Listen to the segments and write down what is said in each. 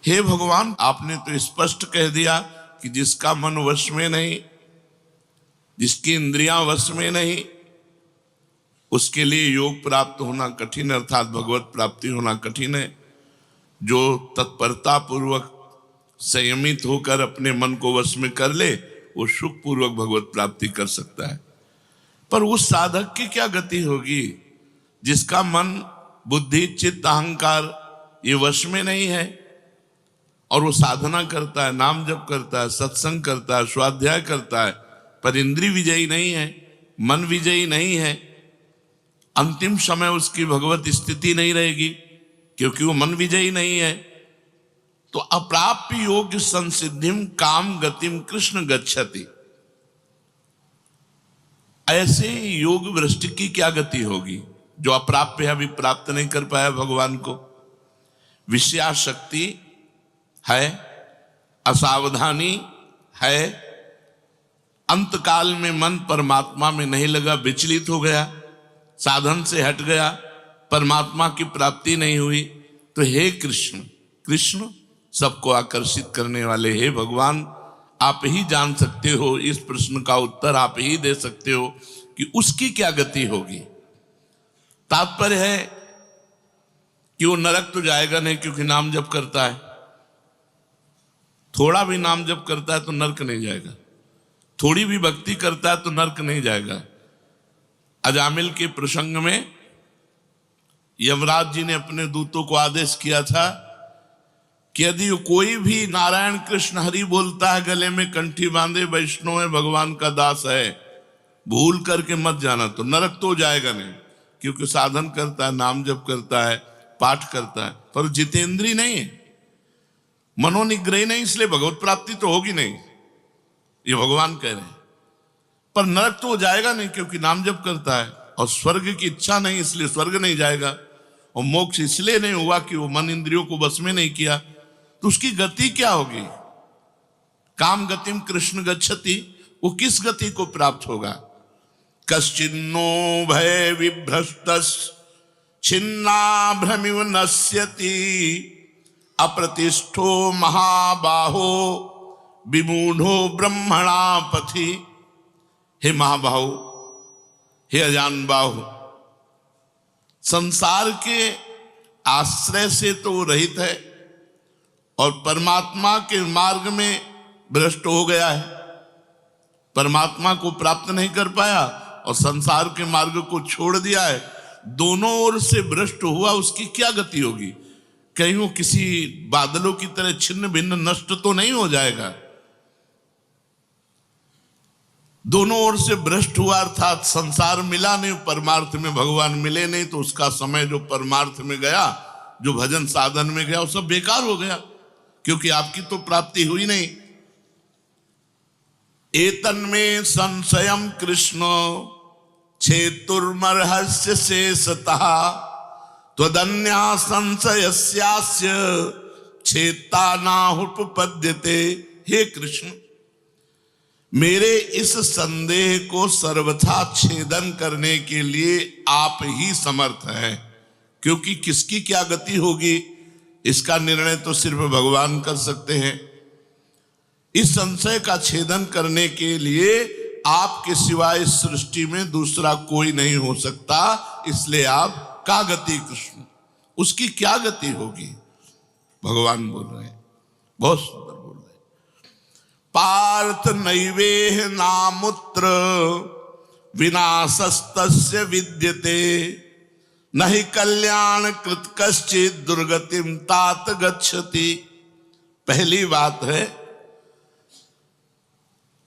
हे भगवान, आपने तो स्पष्ट कह दिया कि जिसका मन वश में नहीं, जिसकी इंद्रियां वश में नहीं, उसके लिए योग प्राप्त होना कठिन, अर्थात भगवत प्राप्ति होना कठिन है। जो तत्परता पूर्वक संयमित होकर अपने मन को वश में कर ले, वो सुख पूर्वक भगवत प्राप्ति कर सकता है। पर उस साधक की क्या गति होगी जिसका मन, बुद्धि, चित्त, अहंकार ये वश में नहीं है, और वो साधना करता है, नाम जप करता है, सत्संग करता है, स्वाध्याय करता है, पर इंद्रिय विजयी नहीं है, मन विजयी नहीं है। अंतिम समय उसकी भगवत स्थिति नहीं रहेगी क्योंकि वो मन विजयी नहीं है। तो अप्राप्य योग संसिद्धिम काम गतिम कृष्ण गच्छति। ऐसे योग भ्रष्ट की क्या गति होगी जो अप्राप्य है, अभी प्राप्त नहीं कर पाया भगवान को। विषयाशक्ति है, असावधानी है, अंतकाल में मन परमात्मा में नहीं लगा, विचलित हो गया, साधन से हट गया, परमात्मा की प्राप्ति नहीं हुई। तो हे कृष्ण, कृष्ण सबको आकर्षित करने वाले, हे भगवान, आप ही जान सकते हो, इस प्रश्न का उत्तर आप ही दे सकते हो कि उसकी क्या गति होगी। तात्पर्य है कि वो नरक तो जाएगा नहीं क्योंकि नाम जप करता है, थोड़ा भी नाम जप करता है तो नरक नहीं जाएगा, थोड़ी भी भक्ति करता है तो नरक नहीं जाएगा। अजामिल के प्रसंग में यमराज जी ने अपने दूतों को आदेश किया था कि यदि कोई भी नारायण कृष्ण हरि बोलता है, गले में कंठी बांधे, वैष्णव है, भगवान का दास है, भूल करके मत जाना, तो नरक तो जाएगा नहीं क्योंकि साधन करता है, नाम जप करता है, पाठ करता है, पर जितेंद्रीय नहीं है, मनोनिग्रही नहीं, इसलिए भगवत प्राप्ति तो होगी नहीं, ये भगवान कह रहे हैं। पर नरक तो जाएगा नहीं क्योंकि नाम जप करता है, और स्वर्ग की इच्छा नहीं इसलिए स्वर्ग नहीं जाएगा, और मोक्ष इसलिए नहीं हुआ कि वो मन इंद्रियों को बस में नहीं किया। तो उसकी गति क्या होगी? काम गतिम कृष्ण गच्छति, वो किस गति को प्राप्त होगा? कश्चिन्नो भय विभ्रष्टस् छिन्ना भ्रमिव नश्यति अप्रतिष्ठो महाबाहो विमूढ़ो ब्रह्मणा पथि। हे महाबाहो, हे अजान बाहु, संसार के आश्रय से तो रहित है और परमात्मा के मार्ग में भ्रष्ट हो गया है, परमात्मा को प्राप्त नहीं कर पाया और संसार के मार्ग को छोड़ दिया है, दोनों ओर से भ्रष्ट हुआ, उसकी क्या गति होगी? कहीं वो किसी बादलों की तरह छिन्न भिन्न नष्ट तो नहीं हो जाएगा? दोनों ओर से भ्रष्ट हुआ अर्थात संसार मिला नहीं, परमार्थ में भगवान मिले नहीं, तो उसका समय जो परमार्थ में गया, जो भजन साधन में गया, वो सब बेकार हो गया क्योंकि आपकी तो प्राप्ति हुई नहीं। एतन्मे संशयम कृष्ण छेतुर्मर्हस्य शेषतः त्वदन्या संशयस्यास्य छेता नाहुपपद्यते। हे कृष्ण, मेरे इस संदेह को सर्वथा छेदन करने के लिए आप ही समर्थ हैं, क्योंकि किसकी क्या गति होगी इसका निर्णय तो सिर्फ भगवान कर सकते हैं। इस संशय का छेदन करने के लिए आपके सिवाय इस सृष्टि में दूसरा कोई नहीं हो सकता, इसलिए आप का गति कृष्ण, उसकी क्या गति होगी? भगवान बोल रहे हैं, बहुत सुंदर बोल रहे हैं। पार्थ नैवेह नामुत्र विनाशस्तस्य विद्यते नहि कल्याण कृत कश्चित् दुर्गतिम तात गच्छति। पहली बात है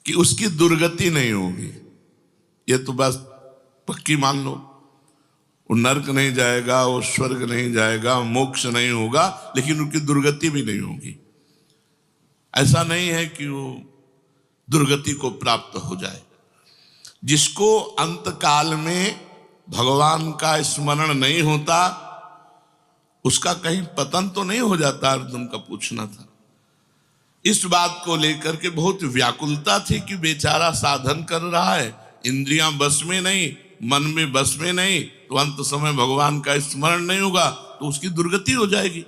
कि उसकी दुर्गति नहीं होगी, ये तो बस पक्की मान लो। वो नरक नहीं जाएगा, वो स्वर्ग नहीं जाएगा, मोक्ष नहीं होगा, लेकिन उनकी दुर्गति भी नहीं होगी। ऐसा नहीं है कि वो दुर्गति को प्राप्त हो जाए। जिसको अंतकाल में भगवान का स्मरण नहीं होता, उसका कहीं पतन तो नहीं हो जाता? अर्जुन का पूछना था। इस बात को लेकर के बहुत व्याकुलता थी कि बेचारा साधन कर रहा है, इंद्रियां बस में नहीं, मन में बस में नहीं, तो अंत समय भगवान का स्मरण नहीं होगा तो उसकी दुर्गति हो जाएगी।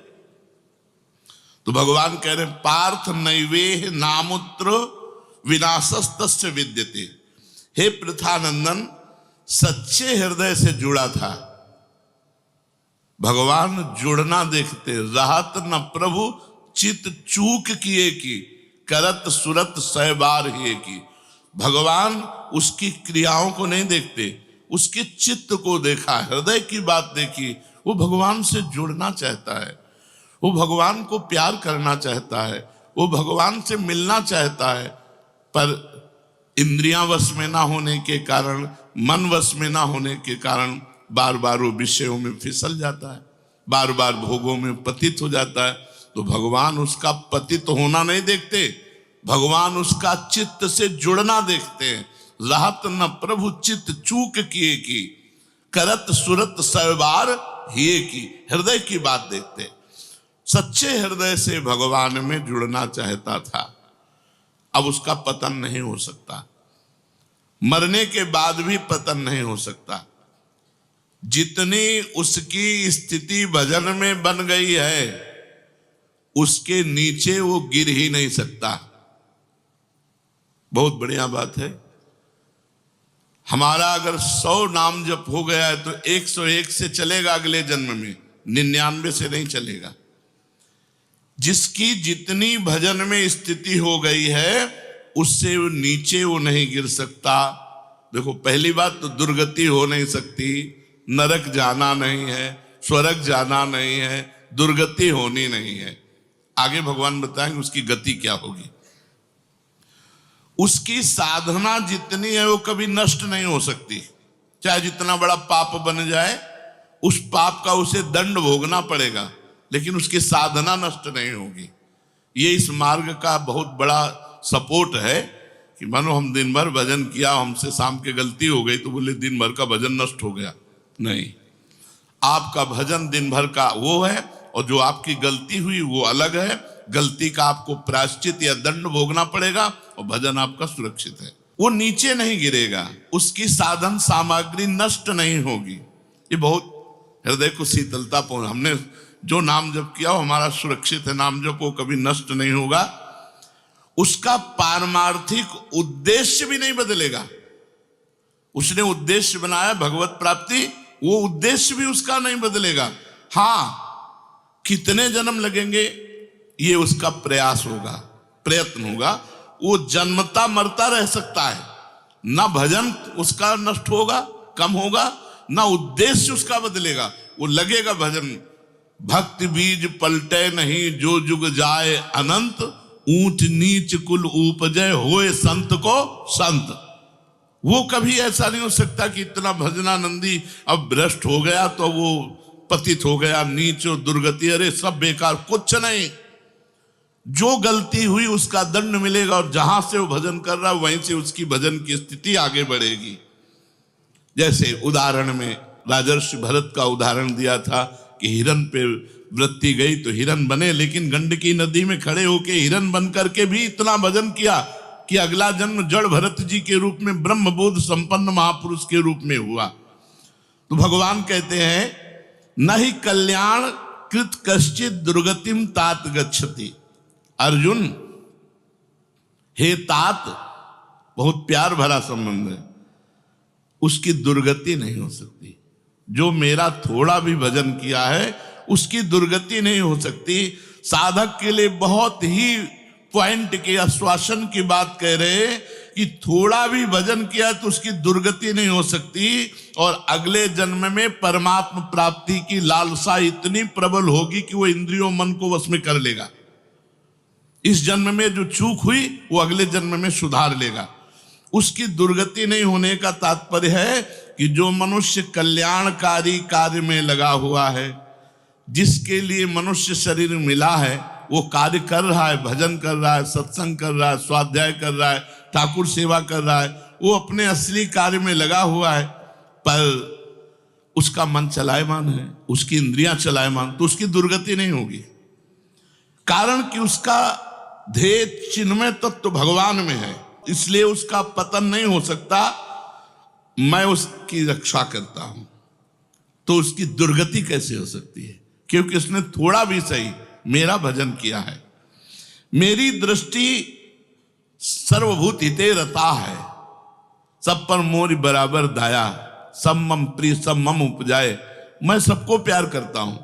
तो भगवान कह रहे पार्थ नैवेह नामुत्र विनाशस्तस्य विद्यते। हे पृथानंदन, सच्चे हृदय से जुड़ा था। भगवान जुड़ना देखते, रहत न प्रभु चित चूक किए की, करत सुरत सै बार ही की। भगवान उसकी क्रियाओं को नहीं देखते, उसके चित्त को देखा, हृदय की बात देखी। वो भगवान से जुड़ना चाहता है, वो भगवान को प्यार करना चाहता है, वो भगवान से मिलना चाहता है, पर इंद्रियां वश में ना होने के कारण, मन वश में ना होने के कारण बार बार वो विषयों में फिसल जाता है, बार बार भोगों में पतित हो जाता है। तो भगवान उसका पतित होना नहीं देखते, भगवान उसका चित्त से जुड़ना देखते हैं। रहत न प्रभु चित्त चूक किए की, करत सुरत सवार हिए की। हृदय की बात देखते, सच्चे हृदय से भगवान में जुड़ना चाहता था। अब उसका पतन नहीं हो सकता, मरने के बाद भी पतन नहीं हो सकता। जितनी उसकी स्थिति भजन में बन गई है, उसके नीचे वो गिर ही नहीं सकता। बहुत बढ़िया बात है। हमारा अगर 100 नाम जप हो गया है तो 101 से चलेगा अगले जन्म में, 99 से नहीं चलेगा। जिसकी जितनी भजन में स्थिति हो गई है, उससे वो नीचे वो नहीं गिर सकता। देखो, पहली बात तो दुर्गति हो नहीं सकती, नरक जाना नहीं है, स्वर्ग जाना नहीं है, दुर्गति होनी नहीं है। आगे भगवान बताएंगे उसकी गति क्या होगी। उसकी साधना जितनी है वो कभी नष्ट नहीं हो सकती। चाहे जितना बड़ा पाप बन जाए, उस पाप का उसे दंड भोगना पड़ेगा, लेकिन उसकी साधना नष्ट नहीं होगी। ये इस मार्ग का बहुत बड़ा सपोर्ट है कि मानो हम दिन भर भजन किया, हमसे शाम के गलती हो गई तो बोले दिन भर का भजन नष्ट हो गया। नहीं, आपका भजन दिन भर का वो है, और जो आपकी गलती हुई वो अलग है। गलती का आपको प्रायश्चित या दंड भोगना पड़ेगा, और भजन आपका सुरक्षित है। वो नीचे नहीं गिरेगा, उसकी साधन सामग्री नष्ट नहीं होगी। ये बहुत हृदय को शीतलता पहुंच। हमने जो नाम जप किया वो हमारा सुरक्षित है, नाम जप वो कभी नष्ट नहीं होगा। उसका पारमार्थिक उद्देश्य भी नहीं बदलेगा। उसने उद्देश्य बनाया भगवत प्राप्ति, वो उद्देश्य भी उसका नहीं बदलेगा। हाँ, कितने जन्म लगेंगे ये उसका प्रयास होगा, प्रयत्न होगा। वो जन्मता मरता रह सकता है, ना भजन उसका नष्ट होगा, कम होगा, ना उद्देश्य उसका बदलेगा। वो लगेगा भजन। भक्ति बीज पलटे नहीं, जो जुग जाए अनंत, ऊंच नीच कुल उपजय होए संत को संत। वो कभी ऐसा नहीं हो सकता कि इतना भजनानंदी अब भ्रष्ट हो गया तो वो पतित हो गया, नीच और दुर्गति, अरे सब बेकार, कुछ नहीं। जो गलती हुई उसका दंड मिलेगा, और जहां से वो भजन कर रहा है वहीं से उसकी भजन की स्थिति आगे बढ़ेगी। जैसे उदाहरण में राजर्षि भरत का उदाहरण दिया था कि हिरन पे वृत्ति गई तो हिरन बने, लेकिन गंडकी नदी में खड़े होके हिरन बन करके भी इतना भजन किया कि अगला जन्म जड़ भरत जी के रूप में ब्रह्मबोध संपन्न महापुरुष के रूप में हुआ। तो भगवान कहते हैं, नहीं कल्याण कृत कश्चित दुर्गतिम तात गच्छति। अर्जुन, हे तात, बहुत प्यार भरा संबंध है, उसकी दुर्गति नहीं हो सकती। जो मेरा थोड़ा भी भजन किया है उसकी दुर्गति नहीं हो सकती। साधक के लिए बहुत ही पॉइंट के आश्वासन की बात कह रहे कि थोड़ा भी भजन किया तो उसकी दुर्गति नहीं हो सकती, और अगले जन्म में परमात्मा प्राप्ति की लालसा इतनी प्रबल होगी कि वो इंद्रियों मन को वश में कर लेगा। इस जन्म में जो चूक हुई वो अगले जन्म में सुधार लेगा। उसकी दुर्गति नहीं होने का तात्पर्य है कि जो मनुष्य कल्याणकारी कार्य में लगा हुआ है, जिसके लिए मनुष्य शरीर मिला है, वो कार्य कर रहा है, भजन कर रहा है, सत्संग कर रहा है, स्वाध्याय कर रहा है, ठाकुर सेवा कर रहा है, वो अपने असली कार्य में लगा हुआ है, पर उसका मन चलायमान है, उसकी इंद्रियां चलायमान, तो उसकी दुर्गति नहीं होगी। कारण कि उसका ध्येय चिन्मय तत्व भगवान में है, इसलिए उसका पतन नहीं हो सकता। मैं उसकी रक्षा करता हूं, तो उसकी दुर्गति कैसे हो सकती है? क्योंकि उसने थोड़ा भी सही मेरा भजन किया है। मेरी दृष्टि सर्वभूत हिते रता है, सब पर मोरी बराबर दाया, सब मम प्रिय सब मम उपजाए। मैं सबको प्यार करता हूं।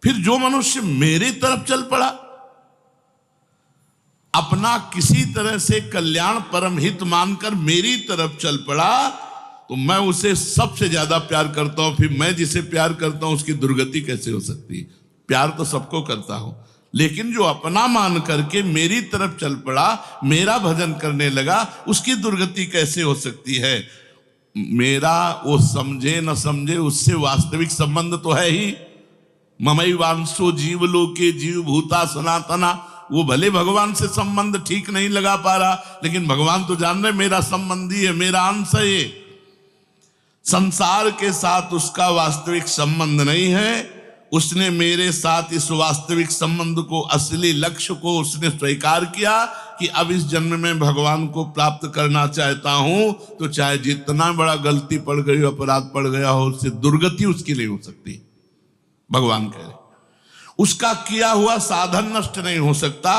फिर जो मनुष्य मेरी तरफ चल पड़ा, अपना किसी तरह से कल्याण परम हित मानकर मेरी तरफ चल पड़ा, तो मैं उसे सबसे ज्यादा प्यार करता हूं। फिर मैं जिसे प्यार करता हूं उसकी दुर्गति कैसे हो सकती है? प्यार तो सबको करता हूं, लेकिन जो अपना मान करके मेरी तरफ चल पड़ा, मेरा भजन करने लगा, उसकी दुर्गति कैसे हो सकती है? मेरा वो समझे न समझे, उससे वास्तविक संबंध तो है ही। ममई वांसो जीव लोके जीव भूता सनातना। वो भले भगवान से संबंध ठीक नहीं लगा पा रहा, लेकिन भगवान तो जान रहे मेरा संबंधी है, मेरा अंश है। ये संसार के साथ उसका वास्तविक संबंध नहीं है। उसने मेरे साथ इस वास्तविक संबंध को, असली लक्ष्य को उसने स्वीकार किया कि अब इस जन्म में भगवान को प्राप्त करना चाहता हूं, तो चाहे जितना बड़ा गलती पड़ गई हो, अपराध पड़ गया हो, उससे दुर्गति उसकी नहीं हो सकती। भगवान कह रहे उसका किया हुआ साधन नष्ट नहीं हो सकता।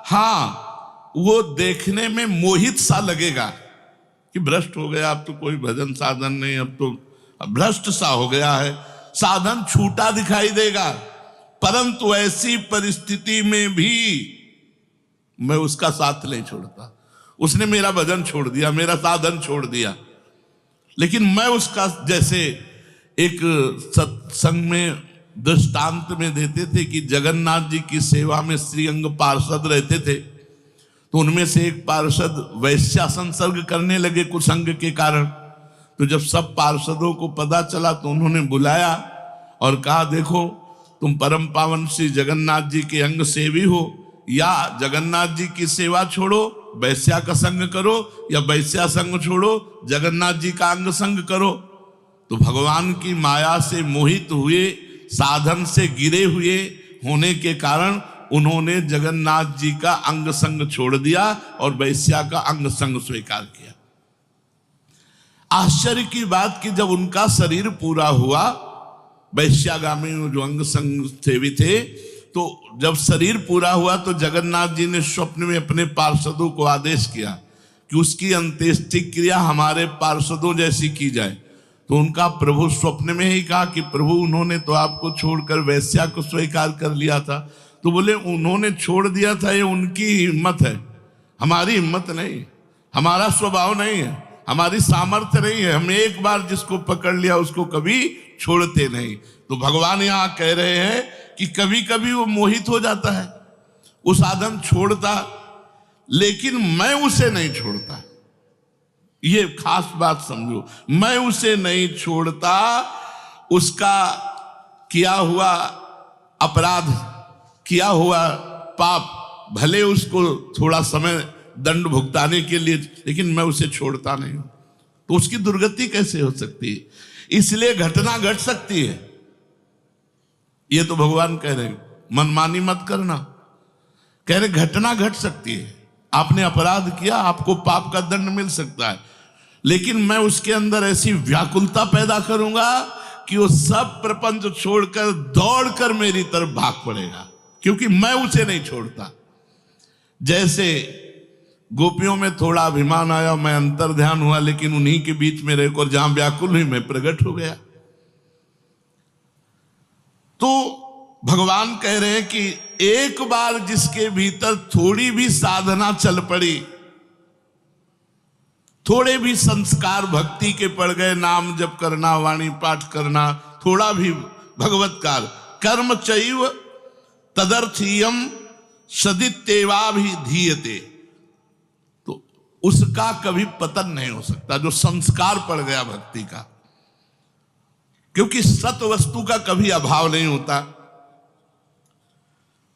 हाँ, वो देखने में मोहित सा लगेगा कि भ्रष्ट हो गया, अब तो कोई भजन साधन नहीं, अब तो भ्रष्ट सा हो गया है, साधन छूटा दिखाई देगा। परंतु ऐसी परिस्थिति में भी मैं उसका साथ नहीं छोड़ता। उसने मेरा भजन छोड़ दिया, मेरा साधन छोड़ दिया, लेकिन मैं उसका, जैसे एक सत्संग में दृष्टांत में देते थे कि जगन्नाथ जी की सेवा में श्रीअंग पार्षद रहते थे, तो उनमें से एक पार्षद वैश्या संसर्ग करने लगे कुसंग के कारण। तो जब सब पार्षदों को पता चला तो उन्होंने बुलाया और कहा, देखो तुम परम पावन श्री जगन्नाथ जी के अंग सेवी हो, या जगन्नाथ जी की सेवा छोड़ो वैश्या का संग करो, या वैश्या संग छोड़ो जगन्नाथ जी का अंग संग करो। तो भगवान की माया से मोहित हुए, साधन से गिरे हुए होने के कारण उन्होंने जगन्नाथ जी का अंग संग छोड़ दिया और वैश्या का अंग संग स्वीकार किया। आश्चर्य की बात कि जब उनका शरीर पूरा हुआ, वैश्यागामी जो अंग संग सेवी थे, तो जब शरीर पूरा हुआ तो जगन्नाथ जी ने स्वप्न में अपने पार्षदों को आदेश किया कि उसकी अंत्येष्टि क्रिया हमारे पार्षदों जैसी की जाए। तो उनका प्रभु स्वप्न में ही कहा कि प्रभु उन्होंने तो आपको छोड़कर वैश्या को स्वीकार कर लिया था। तो बोले उन्होंने छोड़ दिया था, ये उनकी हिम्मत है, हमारी हिम्मत नहीं, हमारा स्वभाव नहीं है, हमारी सामर्थ्य नहीं है। हम एक बार जिसको पकड़ लिया उसको कभी छोड़ते नहीं। तो भगवान यहां कह रहे हैं कि कभी कभी वो मोहित हो जाता है, वो साधन छोड़ता, लेकिन मैं उसे नहीं छोड़ता। ये खास बात समझो, मैं उसे नहीं छोड़ता। उसका किया हुआ अपराध, किया हुआ पाप, भले उसको थोड़ा समय दंड भुगताने के लिए, लेकिन मैं उसे छोड़ता नहीं। तो उसकी दुर्गति कैसे हो सकती है? इसलिए घटना घट सकती है। ये तो भगवान कह रहे हैं मनमानी मत करना, कह रहे घटना घट सकती है। आपने अपराध किया, आपको पाप का दंड मिल सकता है, लेकिन मैं उसके अंदर ऐसी व्याकुलता पैदा करूंगा कि वो सब प्रपंच छोड़कर दौड़कर मेरी तरफ भाग पड़ेगा, क्योंकि मैं उसे नहीं छोड़ता। जैसे गोपियों में थोड़ा अभिमान आया, मैं अंतर ध्यान हुआ, लेकिन उन्हीं के बीच में रहकर जहां व्याकुल हुई मैं प्रकट हो गया। तो भगवान कह रहे हैं कि एक बार जिसके भीतर थोड़ी भी साधना चल पड़ी, थोड़े भी संस्कार भक्ति के पड़ गए, नाम जप करना, वाणी पाठ करना, थोड़ा भी भगवत्कार, कर्म चैव तदर्थीयम सदित्येवाभिधीयते, तो उसका कभी पतन नहीं हो सकता जो संस्कार पड़ गया भक्ति का, क्योंकि सत वस्तु का कभी अभाव नहीं होता।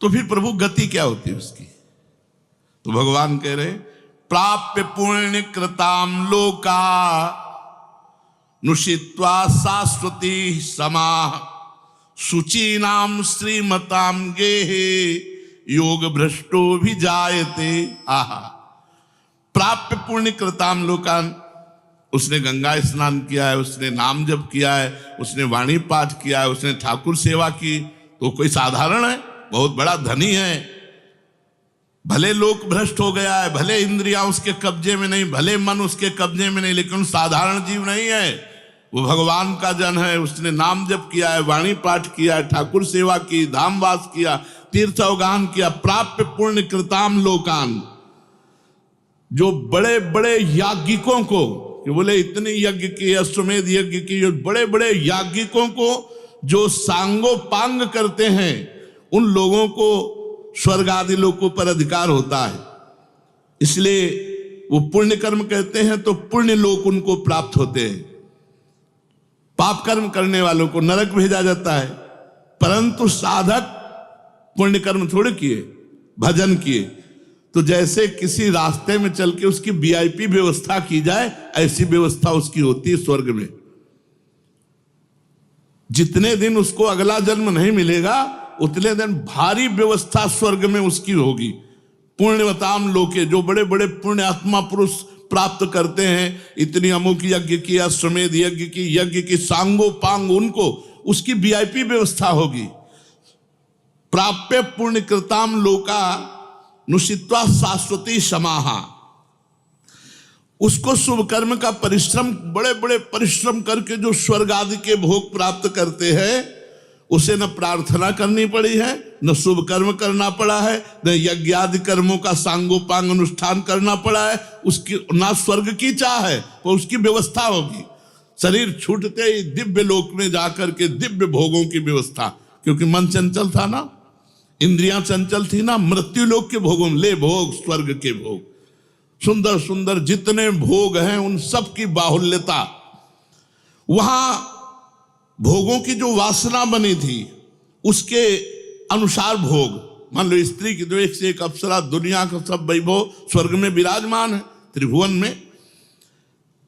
तो फिर प्रभु गति क्या होती है उसकी? तो भगवान कह रहे प्राप्य पुण्य कृताम लोका नुषित्वा शाश्वती समाह शुचीनाम श्रीमताम गेहे योग भ्रष्टो भी जायते। आहा, प्राप्य पुण्य कृताम लोकान, उसने गंगा स्नान किया है, उसने नाम जप किया है, उसने वाणी पाठ किया है, उसने ठाकुर सेवा की, तो कोई साधारण है? बहुत बड़ा धनी है, भले लोक भ्रष्ट हो गया है, भले इंद्रियां उसके कब्जे में नहीं, भले मन उसके कब्जे में नहीं, लेकिन साधारण जीव नहीं है। वो भगवान का जन है, उसने नाम जप किया है, वाणी पाठ किया है, ठाकुर सेवा की, धामवास किया, तीर्थ अवगान किया, प्राप्य पुण्य कृताम लोकान। जो बड़े बड़े याज्ञिकों को, कि बोले इतने यज्ञ किए, अश्वमेध यज्ञ की, जो बड़े बड़े याज्ञिकों को जो सांगोपांग करते हैं, उन लोगों को स्वर्ग आदि लोकों पर अधिकार होता है। इसलिए वो पुण्य कर्म कहते हैं तो पुण्य लोक उनको प्राप्त होते हैं। पाप कर्म करने वालों को नरक भेजा जाता है। परंतु साधक पुण्य कर्म थोड़े किए, भजन किए, तो जैसे किसी रास्ते में चल के उसकी वीआईपी व्यवस्था की जाए, ऐसी व्यवस्था उसकी होती है स्वर्ग में। जितने दिन उसको अगला जन्म नहीं मिलेगा, उतने दिन भारी व्यवस्था स्वर्ग में उसकी होगी। पुण्यवताम लोके, जो बड़े बड़े पुण्य आत्मा पुरुष प्राप्त करते हैं, इतनी अमुक यज्ञ की, अश्वमेध यज्ञ की सांगोपांग, उनको उसकी वीआईपी व्यवस्था होगी। प्राप्य पुण्य कृताम लोका नुषित्वा शाश्वती समाहा। उसको शुभ कर्म का परिश्रम, बड़े बड़े परिश्रम करके जो स्वर्ग आदि के भोग प्राप्त करते हैं, उसे न प्रार्थना करनी पड़ी है, न शुभ कर्म करना पड़ा है, न यज्ञ आदि कर्मों का सांगोपांग अनुष्ठान करना पड़ा है, उसकी ना स्वर्ग की चाह है, तो उसकी व्यवस्था होगी। शरीर छूटते ही दिव्य लोक में जाकर के दिव्य भोगों की व्यवस्था, क्योंकि मन चंचल था ना, इंद्रियां चंचल थी ना, मृत्यु लोक के भोगों में ले भोग, स्वर्ग के भोग, सुंदर सुंदर जितने भोग हैं उन सब की बाहुल्यता। वहां भोगों की जो वासना बनी थी उसके अनुसार भोग, मान लो स्त्री की तो एक से एक अप्सरा, दुनिया का सब वैभव स्वर्ग में विराजमान है, त्रिभुवन में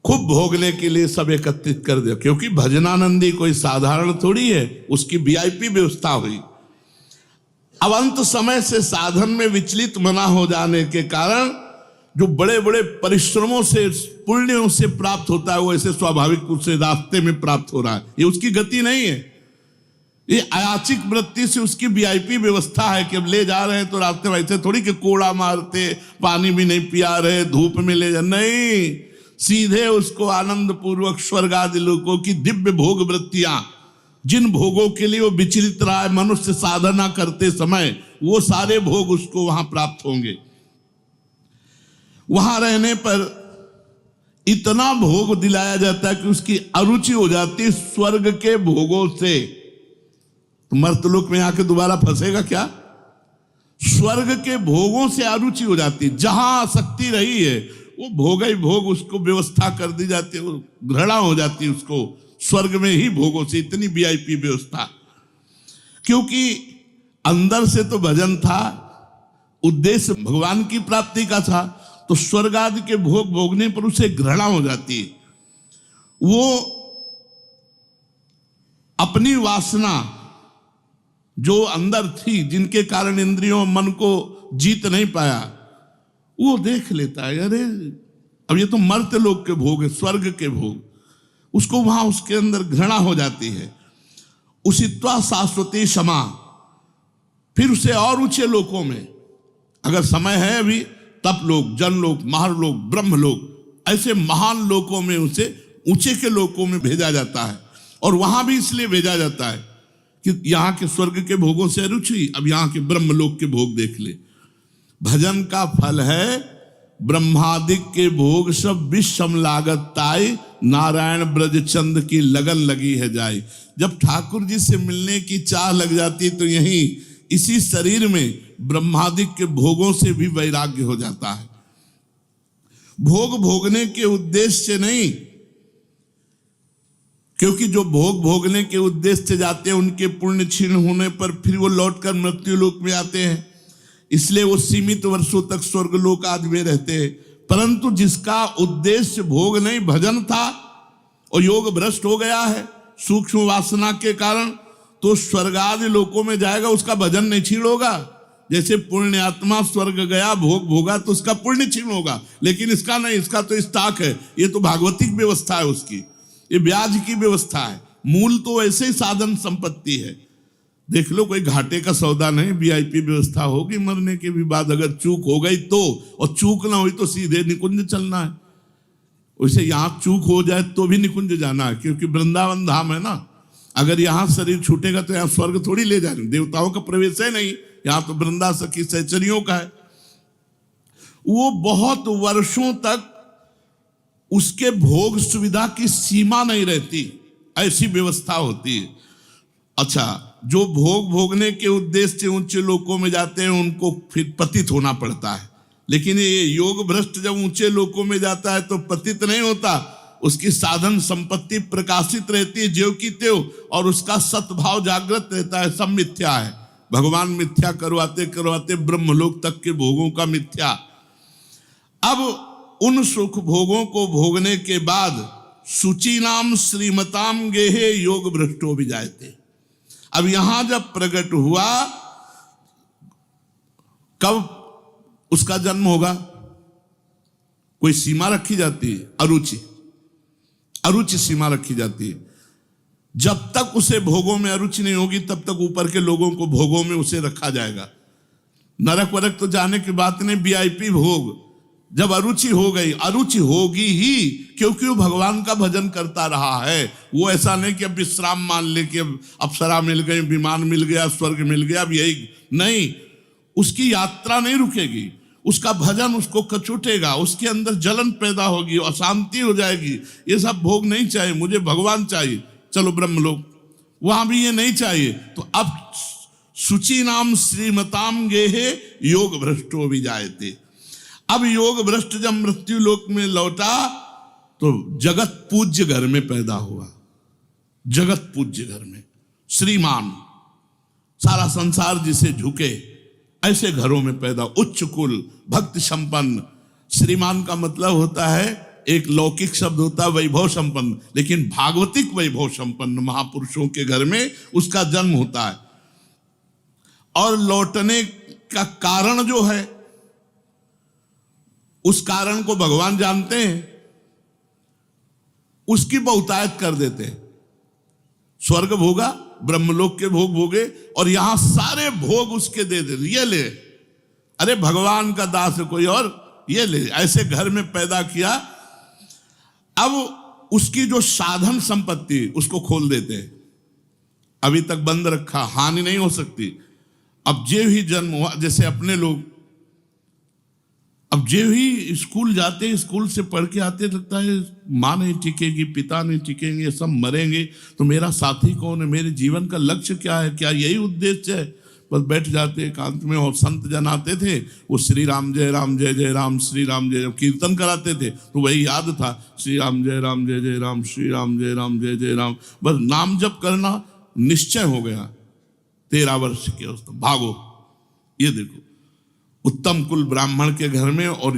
खूब भोगने के लिए सब एकत्रित कर दिया। क्योंकि भजनानंदी कोई साधारण थोड़ी है, उसकी वीआईपी व्यवस्था हुई। अब अंत समय से साधन में विचलित मना हो जाने के कारण जो बड़े बड़े परिश्रमों से, पुण्यों से प्राप्त होता है, वो ऐसे स्वाभाविक रूप से रास्ते में प्राप्त हो रहा है। ये उसकी गति नहीं है, ये अयाचिक वृत्ति से उसकी वीआईपी व्यवस्था है कि अब ले जा रहे हैं तो रास्ते में ऐसे थोड़ी कि कोड़ा मारते, पानी भी नहीं पिया रहे, धूप में ले जा, नहीं, सीधे उसको आनंद पूर्वक स्वर्ग आदि लोकों की दिव्य भोग वृत्तियां, जिन भोगों के लिए वो विचलित रहा है मनुष्य साधना करते समय, वो सारे भोग उसको वहां प्राप्त होंगे। वहां रहने पर इतना भोग दिलाया जाता है कि उसकी अरुचि हो जाती है स्वर्ग के भोगों से। तो मर्तलोक में आके दोबारा फंसेगा क्या? स्वर्ग के भोगों से अरुचि हो जाती है, जहां आसक्ति रही है वो भोग ही भोग उसको व्यवस्था कर दी जाती है, वो घृणा हो जाती है उसको स्वर्ग में ही भोगों से। इतनी वीआईपी व्यवस्था, क्योंकि अंदर से तो भजन था, उद्देश्य भगवान की प्राप्ति का था, तो स्वर्ग आदि के भोग भोगने पर उसे घृणा हो जाती है। वो अपनी वासना जो अंदर थी, जिनके कारण इंद्रियों मन को जीत नहीं पाया, वो देख लेता है, अरे अब ये तो मर्त्य लोक के भोग है, स्वर्ग के भोग, उसको वहां उसके अंदर घृणा हो जाती है। उसित्वा शाश्वती क्षमा, फिर उसे और ऊंचे लोकों में, अगर समय है अभी, तप लोक, जन लोक, महालोक, ब्रह्म लोक, ऐसे महान लोकों में उसे ऊंचे के लोकों में भेजा जाता है। और वहां भी इसलिए भेजा जाता है कि यहाँ के स्वर्ग के भोगों से रुचि, अब यहाँ के ब्रह्म लोक के भोग देख ले। भजन का फल है ब्रह्मादिक के भोग सब विषम लागत ताई, नारायण ब्रज चंद की लगन लगी है जाई। जब ठाकुर जी से मिलने की चाह लग जाती तो यहीं इसी शरीर में ब्रह्मादिक के भोगों से भी वैराग्य हो जाता है। भोग भोगने के उद्देश्य से नहीं, क्योंकि जो भोग भोगने के उद्देश्य से जाते हैं उनके पुण्य क्षीण होने पर फिर वो लौटकर मृत्यु लोक में आते हैं, इसलिए वो सीमित वर्षों तक स्वर्ग लोक आदि में रहते हैं। परंतु जिसका उद्देश्य भोग नहीं भजन था और योग भ्रष्ट हो गया है सूक्ष्म वासना के कारण, तो स्वर्ग आदि लोकों में जाएगा, उसका भजन नहीं क्षीण होगा। जैसे पुण्य आत्मा स्वर्ग गया, भोग भोगा, तो उसका पुण्य क्षीण होगा, लेकिन इसका नहीं, इसका तो स्टॉक है, ये तो भागवतिक व्यवस्था है उसकी, ये ब्याज की व्यवस्था है। मूल तो ऐसे ही साधन संपत्ति है, देख लो, कोई घाटे का सौदा नहीं, वीआईपी व्यवस्था होगी मरने के भी बाद। अगर चूक हो गई तो, और चूक ना हुई तो सीधे निकुंज चलना है। वैसे यहां चूक हो जाए तो भी निकुंज जाना है, क्योंकि वृंदावन धाम है ना। अगर यहां शरीर छूटेगा तो यहां स्वर्ग थोड़ी ले जाएंगे, देवताओं का प्रवेश है नहीं, यहां तो वृंदा सखी सहचरियों का है। वो बहुत वर्षों तक उसके भोग सुविधा की सीमा नहीं रहती, ऐसी व्यवस्था होती है। अच्छा, जो भोग भोगने के उद्देश्य से ऊंचे लोकों में जाते हैं उनको फिर पतित होना पड़ता है, लेकिन ये योग भ्रष्ट जब ऊंचे लोकों में जाता है तो पतित नहीं होता, उसकी साधन संपत्ति प्रकाशित रहती है ज्यों की त्यों, और उसका सत्भाव जागृत रहता है। सब मिथ्या है, भगवान मिथ्या करवाते करवाते ब्रह्मलोक तक के भोगों का मिथ्या। अब उन सुख भोगों को भोगने के बाद शुचि नाम श्रीमताम गेहे योग भ्रष्टो भी जाते। अब यहां जब प्रकट हुआ, कब उसका जन्म होगा, कोई सीमा रखी जाती है? अरुचि सीमा रखी जाती है। जब तक उसे भोगों में अरुचि नहीं होगी तब तक ऊपर के लोगों को भोगों में उसे रखा जाएगा। नरक वरक तो जाने की बात नहीं, वीआईपी भोग। जब अरुचि हो गई, अरुचि होगी ही, क्योंकि वो भगवान का भजन करता रहा है। वो ऐसा नहीं कि अब विश्राम मान ले कि अब अप्सरा मिल गई, विमान मिल गया, स्वर्ग मिल गया, अब यही नहीं। उसकी यात्रा नहीं रुकेगी, उसका भजन उसको कचुटेगा, उसके अंदर जलन पैदा होगी, अशांति हो जाएगी। ये सब भोग नहीं चाहिए, मुझे भगवान चाहिए, चलो ब्रह्मलोक। वहां भी ये नहीं चाहिए। तो अब शुचि नाम श्रीमताम गेहे योग भ्रष्टो भी जायते। अब योग भ्रष्ट जब मृत्यु लोक में लौटा तो जगत पूज्य घर में पैदा हुआ। जगत पूज्य घर में श्रीमान, सारा संसार जिसे झुके, ऐसे घरों में पैदा, उच्च कुल, भक्ति संपन्न। श्रीमान का मतलब होता है, एक लौकिक शब्द होता है वैभव संपन्न, लेकिन भागवतिक वैभव संपन्न महापुरुषों के घर में उसका जन्म होता है। और लौटने का कारण जो है, उस कारण को भगवान जानते हैं, उसकी बहुतायत कर देते हैं। स्वर्ग भोगा, ब्रह्मलोक के भोग भोगे, और यहां सारे भोग उसके दे दे, ये ले, अरे भगवान का दास है कोई और, ये ले, ऐसे घर में पैदा किया। अब उसकी जो साधन संपत्ति उसको खोल देते हैं, अभी तक बंद रखा, हानि नहीं हो सकती। अब जे ही जन्म हुआ, जैसे अपने लोग अब जे ही स्कूल जाते, स्कूल से पढ़ के आते, लगता है माँ नहीं टिकेगी, पिता नहीं टिकेंगे, सब मरेंगे, तो मेरा साथी कौन है, मेरे जीवन का लक्ष्य क्या है, क्या यही उद्देश्य है? बस बैठ जाते एकांत में। और संत जन आते थे, वो श्री राम जय राम जय जय राम, श्री राम जय, कीर्तन कराते थे तो वही याद था, श्री राम जय राम जय जय राम, श्री राम जय राम जय जय राम। बस नाम जप करना निश्चय हो गया। 13 वर्ष के अवस्था, भागो। ये देखो, उत्तम कुल ब्राह्मण के घर में, और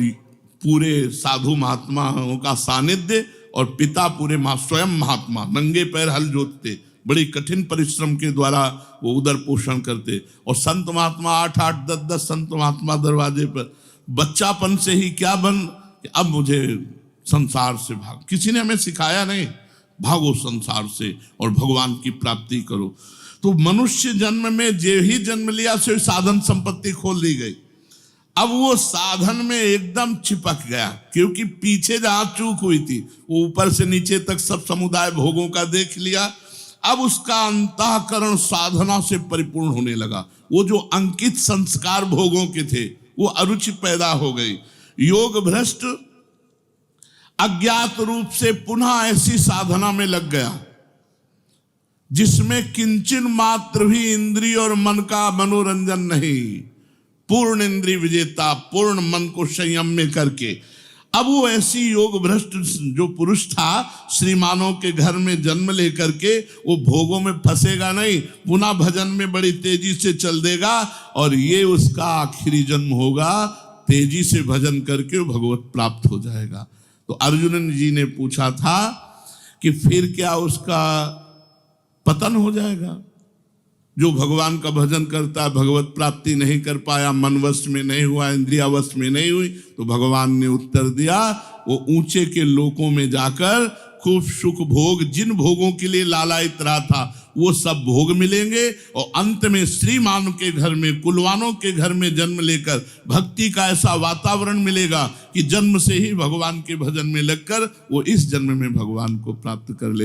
पूरे साधु महात्माओं का सानिध्य, और पिता पूरे स्वयं महात्मा, नंगे पैर हल जोतते, बड़ी कठिन परिश्रम के द्वारा वो उदर पोषण करते। और संत महात्मा 8-8, 10-10 संत महात्मा दरवाजे पर। बच्चापन से ही क्या बन, अब मुझे संसार से भाग, किसी ने हमें सिखाया नहीं, भागो संसार से और भगवान की प्राप्ति करो। तो मनुष्य जन्म में जे ही जन्म लिया से साधन संपत्ति खोल दी गई। अब वो साधन में एकदम चिपक गया, क्योंकि पीछे जहां चूक हुई थी वो ऊपर से नीचे तक सब समुदाय भोगों का देख लिया। अब उसका अंतःकरण साधना से परिपूर्ण होने लगा। वो जो अंकित संस्कार भोगों के थे वो अरुचि पैदा हो गई। योग भ्रष्ट अज्ञात रूप से पुनः ऐसी साधना में लग गया जिसमें किंचन मात्र भी इंद्रिय और मन का मनोरंजन नहीं, पूर्ण इंद्रिय विजेता, पूर्ण मन को संयम में करके। अब वो ऐसी योग भ्रष्ट जो पुरुष था, श्रीमानों के घर में जन्म लेकर के वो भोगों में फंसेगा नहीं, पुनः भजन में बड़ी तेजी से चल देगा, और ये उसका आखिरी जन्म होगा। तेजी से भजन करके वो भगवत प्राप्त हो जाएगा। तो अर्जुन जी ने पूछा था कि फिर क्या उसका पतन हो जाएगा? जो भगवान का भजन करता, भगवत प्राप्ति नहीं कर पाया, मन वश में नहीं हुआ, इंद्रिया वश में नहीं हुई, तो भगवान ने उत्तर दिया, वो ऊंचे के लोकों में जाकर खूब सुख भोग, जिन भोगों के लिए लालायित रहा था वो सब भोग मिलेंगे, और अंत में श्रीमान के घर में, कुलवानों के घर में जन्म लेकर भक्ति का ऐसा वातावरण मिलेगा कि जन्म से ही भगवान के भजन में लगकर वो इस जन्म में भगवान को प्राप्त कर ले।